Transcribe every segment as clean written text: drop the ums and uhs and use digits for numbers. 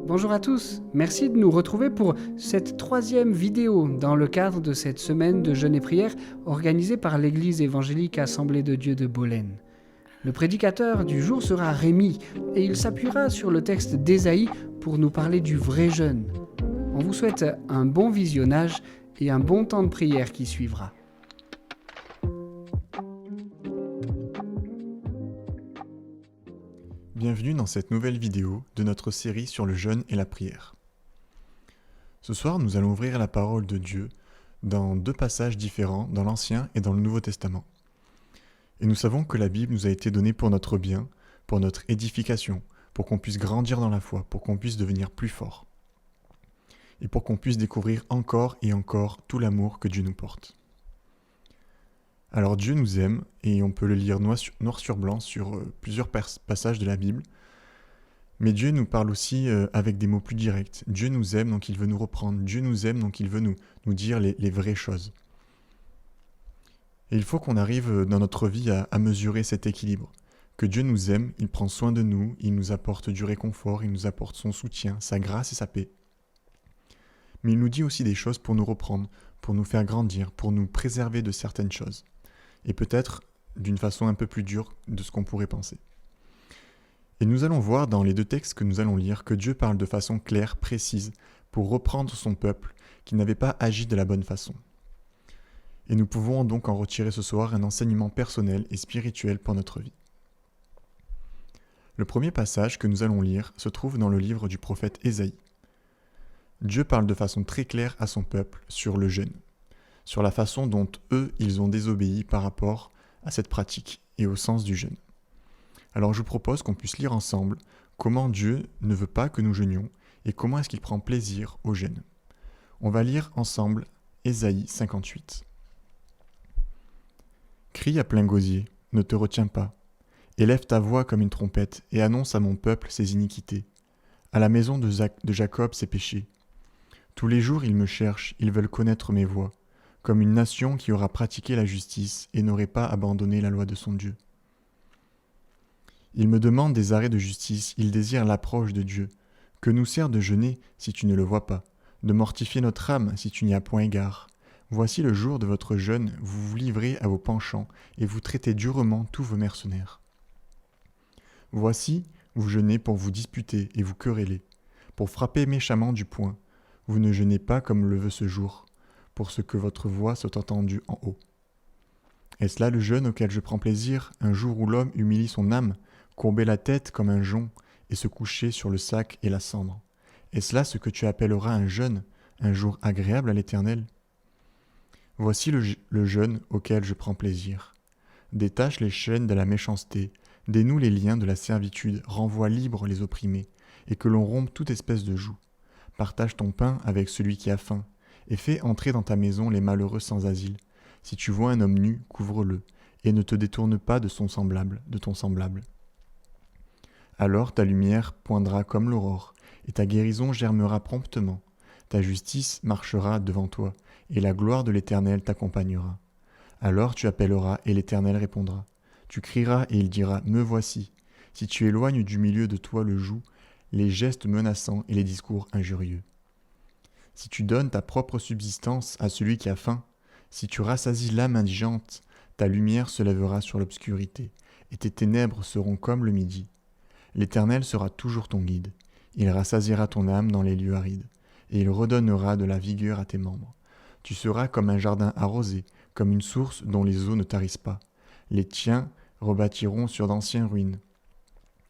Bonjour à tous, merci de nous retrouver pour cette 3e vidéo dans le cadre de cette semaine de jeûne et prière organisée par l'Église évangélique Assemblée de Dieu de Bolène. Le prédicateur du jour sera Rémi et il s'appuiera sur le texte d'Ésaïe pour nous parler du vrai jeûne. On vous souhaite un bon visionnage et un bon temps de prière qui suivra. Bienvenue dans cette nouvelle vidéo de notre série sur le jeûne et la prière. Ce soir, nous allons ouvrir la parole de Dieu dans 2 passages différents dans l'Ancien et dans le Nouveau Testament. Et nous savons que la Bible nous a été donnée pour notre bien, pour notre édification, pour qu'on puisse grandir dans la foi, pour qu'on puisse devenir plus fort, et pour qu'on puisse découvrir encore et encore tout l'amour que Dieu nous porte. Alors Dieu nous aime, et on peut le lire noir sur blanc sur plusieurs passages de la Bible, mais Dieu nous parle aussi avec des mots plus directs. Dieu nous aime, donc il veut nous reprendre. Dieu nous aime, donc il veut nous dire les vraies choses. Et il faut qu'on arrive dans notre vie à mesurer cet équilibre. Que Dieu nous aime, il prend soin de nous, il nous apporte du réconfort, il nous apporte son soutien, sa grâce et sa paix. Mais il nous dit aussi des choses pour nous reprendre, pour nous faire grandir, pour nous préserver de certaines choses. Et peut-être d'une façon un peu plus dure de ce qu'on pourrait penser. Et nous allons voir dans les 2 textes que nous allons lire que Dieu parle de façon claire, précise, pour reprendre son peuple qui n'avait pas agi de la bonne façon. Et nous pouvons donc en retirer ce soir un enseignement personnel et spirituel pour notre vie. Le premier passage que nous allons lire se trouve dans le livre du prophète Ésaïe. Dieu parle de façon très claire à son peuple sur le jeûne, sur la façon dont eux, ils ont désobéi par rapport à cette pratique et au sens du jeûne. Alors je vous propose qu'on puisse lire ensemble comment Dieu ne veut pas que nous jeûnions et comment est-ce qu'il prend plaisir au jeûne. On va lire ensemble Ésaïe 58. Crie à plein gosier, ne te retiens pas. Élève ta voix comme une trompette et annonce à mon peuple ses iniquités, à la maison de Jacob ses péchés. Tous les jours ils me cherchent, ils veulent connaître mes voies, comme une nation qui aura pratiqué la justice et n'aurait pas abandonné la loi de son Dieu. Ils me demandent des arrêts de justice, ils désirent l'approche de Dieu. Que nous sert de jeûner si tu ne le vois pas, de mortifier notre âme si tu n'y as point égard. Voici le jour de votre jeûne, vous vous livrez à vos penchants et vous traitez durement tous vos mercenaires. Voici, vous jeûnez pour vous disputer et vous quereller, pour frapper méchamment du poing. Vous ne jeûnez pas comme le veut ce jour, pour ce que votre voix soit entendue en haut. Est-ce là le jeûne auquel je prends plaisir, un jour où l'homme humilie son âme, courber la tête comme un jonc et se coucher sur le sac et la cendre? Est-ce là ce que tu appelleras un jeûne, un jour agréable à l'Éternel? Voici le jeûne auquel je prends plaisir. Détache les chaînes de la méchanceté, dénoue les liens de la servitude, renvoie libres les opprimés, et que l'on rompe toute espèce de joug. Partage ton pain avec celui qui a faim, et fais entrer dans ta maison les malheureux sans asile. Si tu vois un homme nu, couvre-le, et ne te détourne pas de ton semblable. Alors ta lumière poindra comme l'aurore, et ta guérison germera promptement. Ta justice marchera devant toi, et la gloire de l'Éternel t'accompagnera. Alors tu appelleras, et l'Éternel répondra. Tu crieras, et il dira, me voici. Si tu éloignes du milieu de toi le joug, les gestes menaçants et les discours injurieux. Si tu donnes ta propre subsistance à celui qui a faim, si tu rassasies l'âme indigente, ta lumière se lèvera sur l'obscurité, et tes ténèbres seront comme le midi. L'Éternel sera toujours ton guide. Il rassasiera ton âme dans les lieux arides, et il redonnera de la vigueur à tes membres. Tu seras comme un jardin arrosé, comme une source dont les eaux ne tarissent pas. Les tiens rebâtiront sur d'anciennes ruines.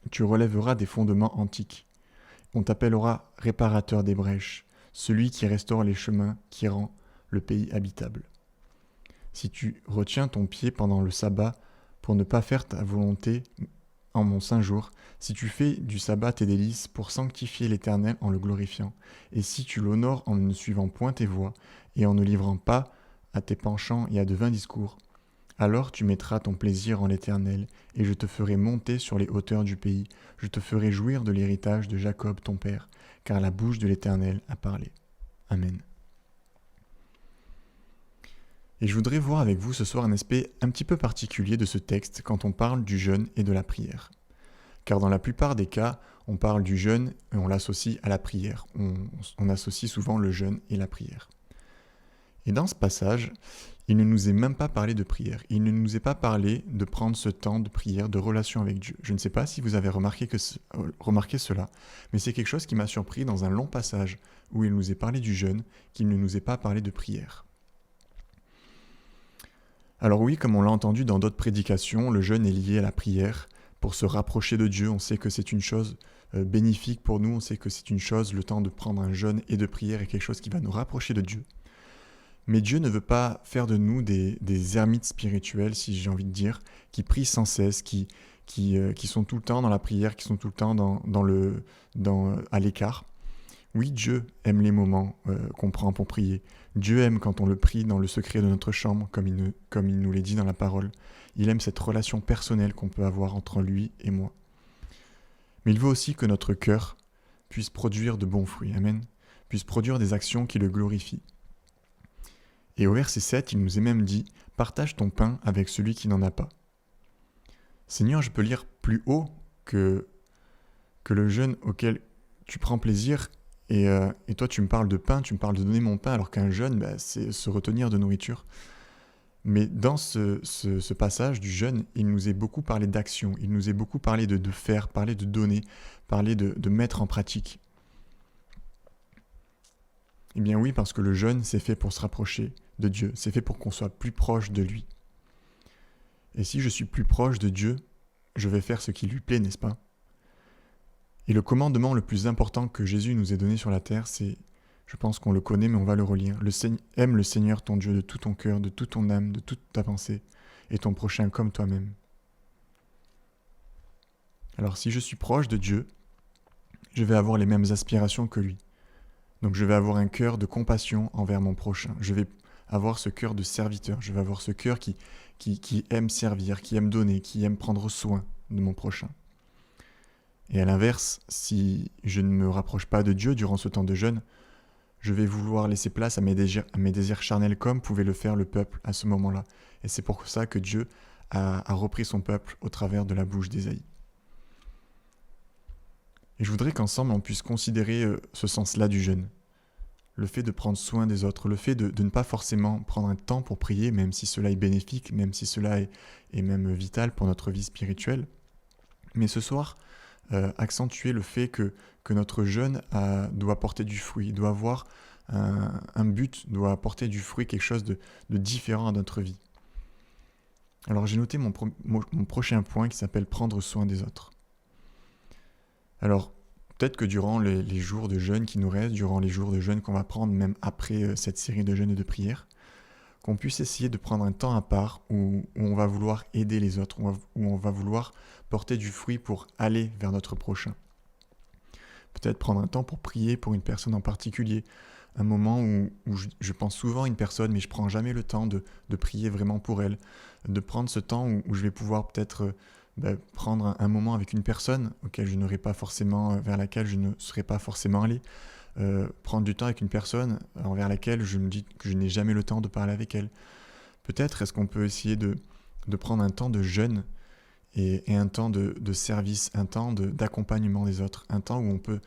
Tu relèveras des fondements antiques. On t'appellera réparateur des brèches, celui qui restaure les chemins, qui rend le pays habitable. Si tu retiens ton pied pendant le sabbat pour ne pas faire ta volonté en mon saint jour, si tu fais du sabbat tes délices pour sanctifier l'Éternel en le glorifiant, et si tu l'honores en ne suivant point tes voies et en ne livrant pas à tes penchants et à de vains discours, alors tu mettras ton plaisir en l'Éternel, et je te ferai monter sur les hauteurs du pays, je te ferai jouir de l'héritage de Jacob ton père, car la bouche de l'Éternel a parlé. Amen. Et je voudrais voir avec vous ce soir un aspect un petit peu particulier de ce texte quand on parle du jeûne et de la prière. Car dans la plupart des cas, on parle du jeûne et on l'associe à la prière. On associe souvent le jeûne et la prière. Et dans ce passage, il ne nous est même pas parlé de prière. Il ne nous est pas parlé de prendre ce temps de prière, de relation avec Dieu. Je ne sais pas si vous avez remarqué cela, mais c'est quelque chose qui m'a surpris dans un long passage où il nous est parlé du jeûne, qu'il ne nous est pas parlé de prière. Alors oui, comme on l'a entendu dans d'autres prédications, le jeûne est lié à la prière. Pour se rapprocher de Dieu, on sait que c'est une chose bénéfique pour nous, on sait que c'est une chose, le temps de prendre un jeûne et de prière est quelque chose qui va nous rapprocher de Dieu. Mais Dieu ne veut pas faire de nous des ermites spirituels, si j'ai envie de dire, qui prient sans cesse, qui sont tout le temps dans la prière, qui sont tout le temps à l'écart. Oui, Dieu aime les moments qu'on prend pour prier. Dieu aime quand on le prie dans le secret de notre chambre, comme il nous l'est dit dans la parole. Il aime cette relation personnelle qu'on peut avoir entre lui et moi. Mais il veut aussi que notre cœur puisse produire de bons fruits, amen, puisse produire des actions qui le glorifient. Et au verset 7, il nous est même dit « Partage ton pain avec celui qui n'en a pas ». Seigneur, je peux lire plus haut que le jeûne auquel tu prends plaisir et toi tu me parles de pain, tu me parles de donner mon pain alors qu'un jeûne, c'est se retenir de nourriture. Mais dans ce passage du jeûne, il nous est beaucoup parlé d'action, il nous est beaucoup parlé de faire, parlé de donner, parlé de mettre en pratique. Eh bien oui, parce que le jeûne, c'est fait pour se rapprocher de Dieu, c'est fait pour qu'on soit plus proche de lui. Et si je suis plus proche de Dieu, je vais faire ce qui lui plaît, n'est-ce pas ? Et le commandement le plus important que Jésus nous ait donné sur la terre, c'est, je pense qu'on le connaît, mais on va le relire. Aime le Seigneur ton Dieu de tout ton cœur, de toute ton âme, de toute ta pensée, et ton prochain comme toi-même. Alors si je suis proche de Dieu, je vais avoir les mêmes aspirations que lui. Donc je vais avoir un cœur de compassion envers mon prochain. Je vais avoir ce cœur de serviteur. Je vais avoir ce cœur qui aime servir, qui aime donner, qui aime prendre soin de mon prochain. Et à l'inverse, si je ne me rapproche pas de Dieu durant ce temps de jeûne, je vais vouloir laisser place à mes désirs charnels comme pouvait le faire le peuple à ce moment-là. Et c'est pour ça que Dieu a repris son peuple au travers de la bouche d'Ésaïe. Et je voudrais qu'ensemble on puisse considérer ce sens-là du jeûne. Le fait de prendre soin des autres, le fait de ne pas forcément prendre un temps pour prier, même si cela est bénéfique, même si cela est même vital pour notre vie spirituelle. Mais ce soir, accentuer le fait que notre jeûne doit porter du fruit, doit avoir un but, doit porter du fruit, quelque chose de différent à notre vie. Alors j'ai noté mon prochain point qui s'appelle « Prendre soin des autres ». Alors, peut-être que durant les jours de jeûne qui nous restent, durant les jours de jeûne qu'on va prendre, même après cette série de jeûnes et de prières, qu'on puisse essayer de prendre un temps à part où on va vouloir aider les autres, où on va vouloir porter du fruit pour aller vers notre prochain. Peut-être prendre un temps pour prier pour une personne en particulier, un moment où je pense souvent à une personne, mais je ne prends jamais le temps de prier vraiment pour elle, de prendre ce temps où je vais pouvoir peut-être prendre un moment avec une personne vers laquelle je ne serais pas forcément allé, prendre du temps avec une personne envers laquelle je me dis que je n'ai jamais le temps de parler avec elle. Peut-être est-ce qu'on peut essayer de prendre un temps de jeûne et un temps de service, un temps d'accompagnement des autres, un temps où on peut,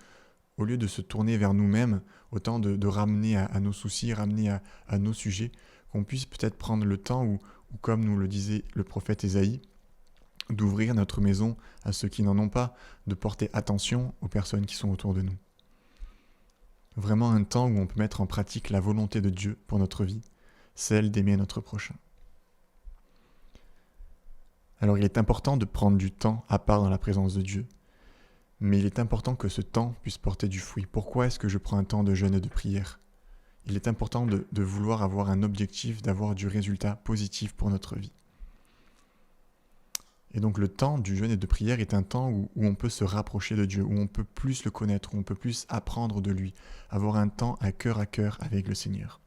au lieu de se tourner vers nous-mêmes, autant de ramener à nos soucis, ramener à nos sujets, qu'on puisse peut-être prendre le temps où, comme nous le disait le prophète Ésaïe, d'ouvrir notre maison à ceux qui n'en ont pas, de porter attention aux personnes qui sont autour de nous. Vraiment un temps où on peut mettre en pratique la volonté de Dieu pour notre vie, celle d'aimer notre prochain. Alors il est important de prendre du temps à part dans la présence de Dieu, mais il est important que ce temps puisse porter du fruit. Pourquoi est-ce que je prends un temps de jeûne et de prière ? Il est important de vouloir avoir un objectif, d'avoir du résultat positif pour notre vie. Et donc le temps du jeûne et de prière est un temps où on peut se rapprocher de Dieu, où on peut plus le connaître, où on peut plus apprendre de lui, avoir un temps à cœur avec le Seigneur.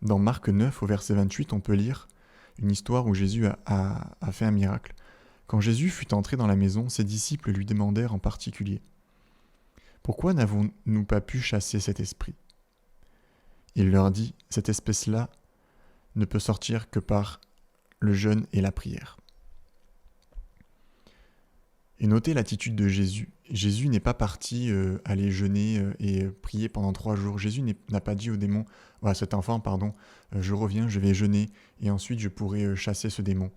Dans Marc 9, au verset 28, on peut lire une histoire où Jésus a fait un miracle. Quand Jésus fut entré dans la maison, ses disciples lui demandèrent en particulier « Pourquoi n'avons-nous pas pu chasser cet esprit ?» Il leur dit « Cette espèce-là ne peut sortir que par le jeûne et la prière. » Et notez l'attitude de Jésus. Jésus n'est pas parti aller jeûner et prier pendant 3 jours. Jésus n'a pas dit au démon, à cet enfant, je reviens, je vais jeûner et ensuite je pourrai chasser ce démon.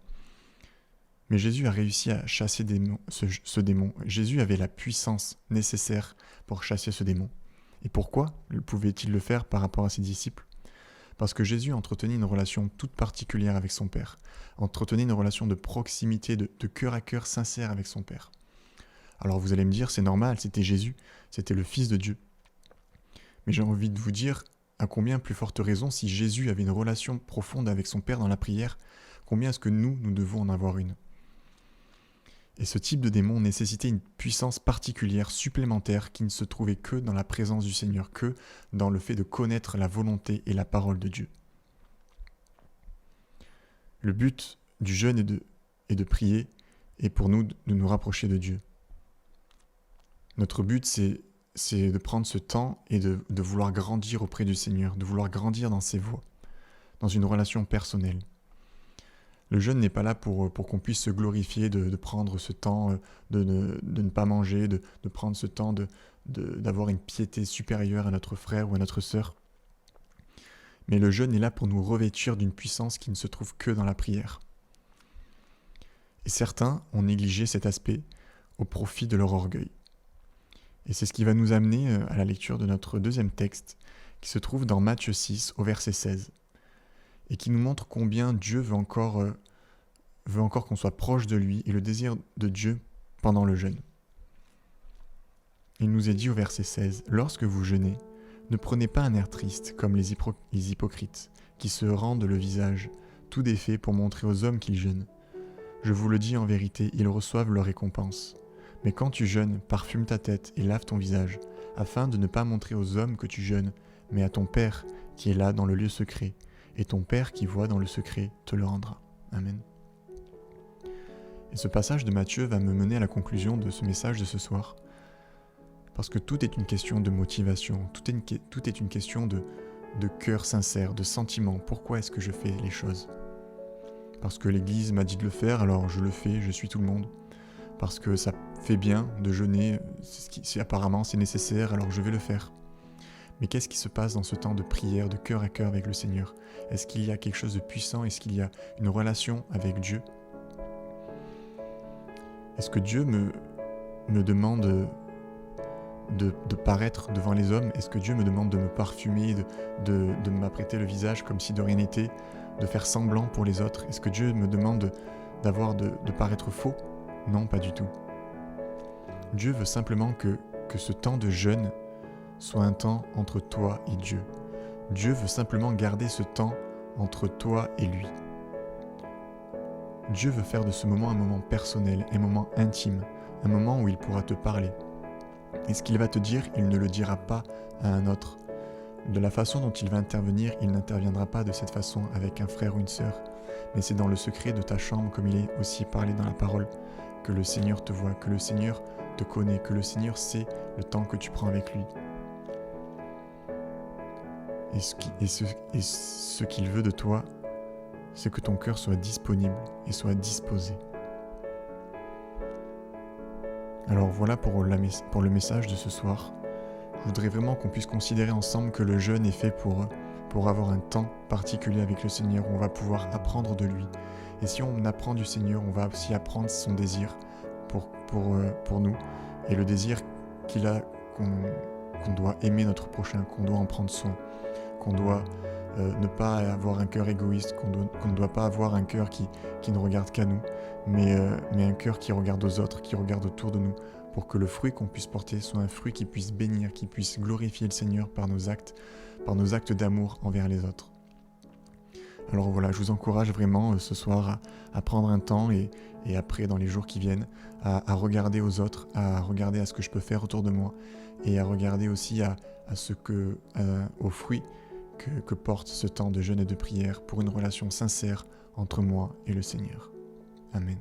Mais Jésus a réussi à chasser ce démon. Jésus avait la puissance nécessaire pour chasser ce démon. Et pourquoi pouvait-il le faire par rapport à ses disciples ? Parce que Jésus entretenait une relation toute particulière avec son Père, entretenait une relation de proximité, de cœur à cœur sincère avec son Père. Alors vous allez me dire, c'est normal, c'était Jésus, c'était le Fils de Dieu. Mais j'ai envie de vous dire, à combien plus forte raison, si Jésus avait une relation profonde avec son Père dans la prière, combien est-ce que nous devons en avoir une ? Et ce type de démon nécessitait une puissance particulière, supplémentaire, qui ne se trouvait que dans la présence du Seigneur, que dans le fait de connaître la volonté et la parole de Dieu. Le but du jeûne est de prier et pour nous de nous rapprocher de Dieu. Notre but, c'est de prendre ce temps et de vouloir grandir auprès du Seigneur, de vouloir grandir dans ses voies, dans une relation personnelle. Le jeûne n'est pas là pour qu'on puisse se glorifier, de prendre ce temps, de ne pas manger, de prendre ce temps d'avoir une piété supérieure à notre frère ou à notre sœur. Mais le jeûne est là pour nous revêtir d'une puissance qui ne se trouve que dans la prière. Et certains ont négligé cet aspect au profit de leur orgueil. Et c'est ce qui va nous amener à la lecture de notre deuxième texte, qui se trouve dans Matthieu 6, au verset 16. Et qui nous montre combien Dieu veut encore qu'on soit proche de lui et le désir de Dieu pendant le jeûne. Il nous est dit au verset 16, « Lorsque vous jeûnez, ne prenez pas un air triste comme les hypocrites, qui se rendent le visage, tout défait pour montrer aux hommes qu'ils jeûnent. Je vous le dis en vérité, ils reçoivent leur récompense. Mais quand tu jeûnes, parfume ta tête et lave ton visage, afin de ne pas montrer aux hommes que tu jeûnes, mais à ton Père qui est là dans le lieu secret, et ton Père qui voit dans le secret te le rendra. » Amen. Et ce passage de Matthieu va me mener à la conclusion de ce message de ce soir. Parce que tout est une question de motivation, tout est une question de cœur sincère, de sentiment. Pourquoi est-ce que je fais les choses ? Parce que l'Église m'a dit de le faire, alors je le fais, je suis tout le monde. Parce que ça fait bien de jeûner, apparemment c'est nécessaire, alors je vais le faire. Mais qu'est-ce qui se passe dans ce temps de prière, de cœur à cœur avec le Seigneur ? Est-ce qu'il y a quelque chose de puissant ? Est-ce qu'il y a une relation avec Dieu ? Est-ce que Dieu me demande de paraître devant les hommes ? Est-ce que Dieu me demande de me parfumer, de m'apprêter le visage comme si de rien n'était, de faire semblant pour les autres ? Est-ce que Dieu me demande de paraître faux ? Non, pas du tout. Dieu veut simplement que ce temps de jeûne soit un temps entre toi et Dieu. Dieu veut simplement garder ce temps entre toi et lui. Dieu veut faire de ce moment un moment personnel, un moment intime, un moment où il pourra te parler. Et ce qu'il va te dire, il ne le dira pas à un autre. De la façon dont il va intervenir, il n'interviendra pas de cette façon avec un frère ou une sœur, mais c'est dans le secret de ta chambre, comme il est aussi parlé dans la parole, que le Seigneur te voit, que le Seigneur te connaît, que le Seigneur sait le temps que tu prends avec lui. Et ce qu'il veut de toi, c'est que ton cœur soit disponible et soit disposé. Alors voilà pour le message de ce soir. Je voudrais vraiment qu'on puisse considérer ensemble que le jeûne est fait pour avoir un temps particulier avec le Seigneur où on va pouvoir apprendre de lui. Et si on apprend du Seigneur, on va aussi apprendre son désir pour nous et le désir qu'il a qu'on doit aimer notre prochain, qu'on doit en prendre soin, qu'on doit ne pas avoir un cœur égoïste, qu'on ne doit pas avoir un cœur qui ne regarde qu'à nous, mais un cœur qui regarde aux autres, qui regarde autour de nous, pour que le fruit qu'on puisse porter soit un fruit qui puisse bénir, qui puisse glorifier le Seigneur par nos actes d'amour envers les autres. Alors voilà, je vous encourage vraiment ce soir à prendre un temps et après, dans les jours qui viennent, à regarder aux autres, à regarder à ce que je peux faire autour de moi et à regarder aussi aux fruits que porte ce temps de jeûne et de prière pour une relation sincère entre moi et le Seigneur. Amen.